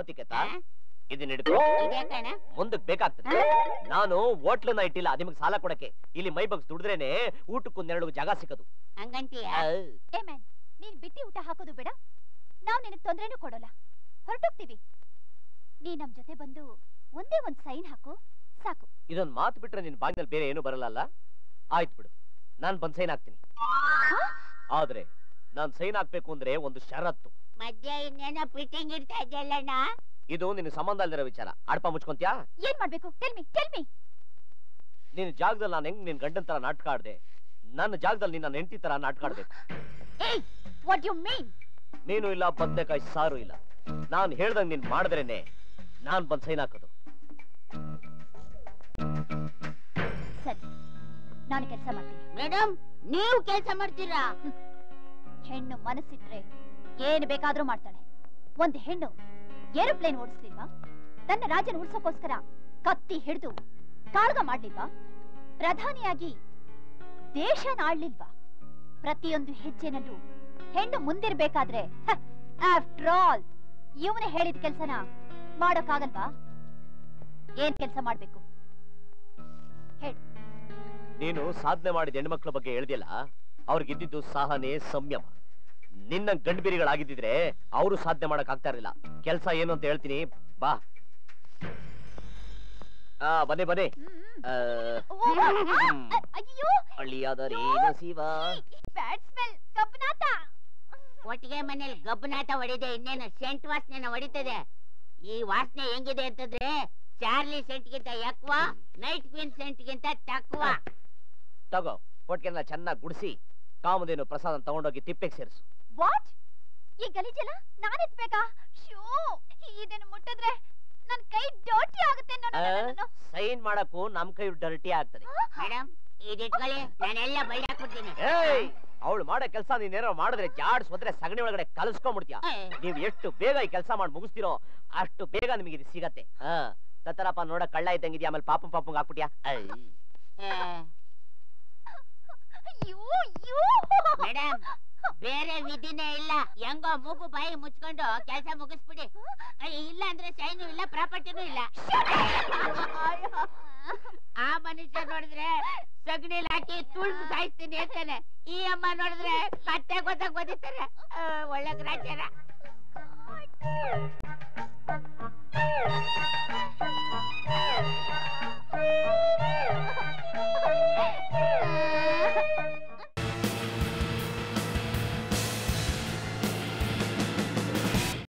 ನತಿಕೇತಾ ಇದನ್ನ ಹಿಡ್ಕೊ, ಮುಂದಕ್ಕೆ ಬೇಕಾಗ್ತದೆ. ನಾನು ಹೋಟ್ಲನ್ನ ಇಟ್ಟಿಲ್ಲ ನಿಮ್ಗೆ ಸಾಲ ಕೊಡಕ್ಕೆ. ಇಲ್ಲಿ ಮೈ ಬಗ್ಸ್ ದುಡಿದ್ರೇನೆ ಊಟಕ್ಕೊಂದೆರಡು ಜಾಗ ಸಿಕ್ಕದು. ನೀನ್ ಬಿಟ್ಟಿ ಊಟ ಹಾಕೋದು ಬೇಡ, ನಾವ್ ನಿನಗ್ ತೊಂದ್ರೆನೂ ಕೊಡೋಲ್ಲ, ಹೊರಟೋಗ್ತೀವಿ. ನೀ ನಮ್ ಜೊತೆ ಬಂದು ಒಂದೇ ಒಂದ್ ಸೈನ್ ಹಾಕು ಸಾಕು. ಇದೊಂದ್ ಮಾತು ಬಿಟ್ರೆ ನಿನ್ ಬಾಯಿನಲ್ಲಿ ಬೇರೆ ಏನು ಬರಲ್ಲ. ಆಯ್ತು ಬಿಡು, ನಾನ್ ಬಂದ್ ಸೈನ್ ಹಾಕ್ತೀನಿ. ಆದ್ರೆ ನಾನ್ ಸೈನ್ ಹಾಕ್ಬೇಕು ಅಂದ್ರೆ ಒಂದು ಷರತ್ತು. ಮಧ್ಯ ಇನ್ನೇನೋ ಫಿಟ್ಟಿಂಗ್ ಇರ್ತಾ ಇದೆಯಲ್ಲಣ್ಣ. ಇದು ನಿನ್ ಸಂಬಂಧ ಅಲ್ದಿರೋ ವಿಚಾರ. ಅಡ್ಪ ಮುಚ್ಕೊಂತ್ಯಾ? ಏನ್ ಮಾಡ್ಬೇಕು? Tell me. ನಿನ್ ಜಾಗದಲ್ಲಿ ನಾನು ಹೆಂಗ್ ನಿನ್ ಗಂಡನ್ ತರ ನಾಟಕ ಆಡ್ದೆ, ನನ್ನ ಜಾಗದಲ್ಲಿ ನಿನ್ನ ಹೆಂಡತಿ ತರ ನಾಟಕ ಆಡ್ಬೇಕು. What you mean? ನೀನು ಇಲ್ಲ, ಬದನೆಕಾಯಿ ಸಾರು ಇಲ್ಲ. ನಾನ್ ಹೇಳ್ದಂಗ್ ನೀನ್ ಮಾಡಿದ್ರೇನೆ ನಾನ್ ಬಂದ್ ಸೈನ್ ಹಾಕೋದು. ಸರಿ, ನಾನು ಕೆಲಸ ಮಾಡ್ತೀನಿ. ಮೇಡಮ್, ನೀವು ಕೆಲಸ ಮಾಡ್ತೀರಾ? ಹೆಣ್ಣು ಮನಸ್ಸಿಟ್ರೆ ಏನು ಬೇಕಾದ್ರೂ ಮಾಡ್ತಾಳೆ. ಒಂದು ಹೆಣ್ಣು ಏರೋಪ್ಲೇನ್ ಓಡಿಸ್ಲಿಲ್ವಾ? ತನ್ನ ರಾಜ್ಯನ ಉಳಿಸೋಕೋಸ್ಕರ ಕತ್ತಿ ಹಿಡಿದು ಕಾಳ್ಗ ಮಾಡ್ಲಿಲ್ವಾ? ಪ್ರಧಾನಿಯಾಗಿ ದೇಶನ ಆಳ್ಲಿಲ್ವಾ? ಪ್ರತಿಯೊಂದು ಹೆಜ್ಜೆನಲ್ಲೂ ಹೆಣ್ಣು ಮುಂದಿರ್ಬೇಕಾದ್ರೆ ಆಫ್ಟರ್ ಆಲ್ ಇವನೇ ಹೇಳಿದ ಕೆಲ್ಸನ ಮಾಡೋಕ್ಕಾಗಲ್ವಾ? ಏನ್ ಕೆಲಸ ಮಾಡ್ಬೇಕು ಹೇಳು. ನೀನು ಸಾಧನೆ ಮಾಡಿದ ಹೆಣ್ಮಕ್ಳ ಬಗ್ಗೆ ಹೇಳ್ದಿಲ್ಲ, ಅವ್ರಿಗಿದ್ದಿದ್ದು ಸಹನೆ, ಸಂಯಮ. ನಿನ್ನ ಗಂಡ್ಬಿರಿಗಳಾಗಿದ್ದಿದ್ರೆ ಅವರು ಸಾಧನೆ ಮಾಡಕ್ ಆಗ್ತಾ ಇರಲಿಲ್ಲ. ಕೆಲಸ ಏನು ಅಂತ ಹೇಳ್ತೀನಿ, ಬಾ. ಬನ್ನಿ ಬನ್ನಿ. ಒಟ್ಟಿಗೆ ಮನೇಲಿ ಗಬ್ಬನಾಟ ಹೊಡಿದೆ, ಇನ್ನೇನು ಸೆಂಟ್ ವಾಸನೆ ಹೊಡಿತದೆ. ಈ ವಾಸನೆ ಹೆಂಗಿದೆ ಅಂತಂದ್ರೆ ಚಾರ್ಲಿ ಸೆಂಟ್ಗಿಂತ ಎಕ್ವ, ನೈಟ್ ಕ್ವೀನ್ ಸೆಂಟ್ಗಿಂತ ತಕ್ವ. ತಗೋ, ಒಟ್ಟಿಗೆಲ್ಲ ಚೆನ್ನಾಗಿ ಗುಡಿಸಿ ಕಾಮಧೇನು ಪ್ರಸಾದ ತಗೊಂಡೋಗಿ ತಿಪ್ಪೆಗೆ ಸೇರಿಸು. ವಾಟ್? ಈ ಗಲೀಜೆಲ್ಲ ನಾನು ಎತ್ಬೇಕಾ? ಶೋ, ಇದನ್ನು ಮುಟ್ಟಿದ್ರೆ ನನ್ ಕೈ ಡರ್ಟಿ ಆಗುತ್ತೆ. ಸೈನ್ ಮಾಡಕ್ಕೂ ನಮ್ ಕೈ ಡರ್ಟಿ ಆಗ್ತದೆ. ಮೇಡಮ್, ಇದಿಟ್ಕೊಳ್ಳಿ, ನಾನೆಲ್ಲ ಬೈಡ್ ಹಾಕ್ಬಿಡ್ತೀನಿ. ಅವಳು ಮಾಡೋ ಕೆಲಸ ನೀನೇನೋ ಮಾಡಿದ್ರೆ ಜಾಡ್ಸ್ ಹೋದ್ರೆ ಸಗಣಿ ಒಳಗಡೆ ಕಲಿಸ್ಕೊಂಡ್ಬಿಡ್ತೀಯ. ನೀವ್ ಎಷ್ಟು ಬೇಗ ಈ ಕೆಲಸ ಮಾಡಿ ಮುಗಿಸ್ತಿರೋ ಅಷ್ಟು ಬೇಗ ನಿಮಗೆ ಇದು ಸಿಗತ್ತೆ. ತತ್ತರಪ್ಪ, ನೋಡ ಕಳ್ಳ ಇದ್ದಂಗಿದ್ಯಾ, ಆಮೇಲೆ ಪಾಪಂಗ್ ಹಾಕ್ಬಿಟ್ಯಾ. ಮೇಡಮ್, ಬೇರೆ ವಿಧಿನೇ ಇಲ್ಲ. ಹೆಂಗೋ ಮೂಗು ಬಾಯಿ ಮುಚ್ಕೊಂಡು ಕೆಲಸ ಮುಗಿಸ್ಬಿಡಿ. ಇಲ್ಲ ಅಂದ್ರೆ ಸೈನು ಇಲ್ಲ, ಪ್ರಾಪರ್ಟಿನೂ ಇಲ್ಲ. ಆ ಮನುಷ್ಯ ನೋಡಿದ್ರೆ ಸಗಣಿಲ್ ಹಾಕಿ ತುಳ್ದು ಸಾಯಿಸ್ತೀನಿ ಅಂತಾನೆ. ಈ ಅಮ್ಮ ನೋಡಿದ್ರೆ ಕತ್ತೆ ಗೊತ್ತಾಗ ಓದಿತಾರೆ. ಒಳ್ಳೆ ಗ್ರಾಚಾರ.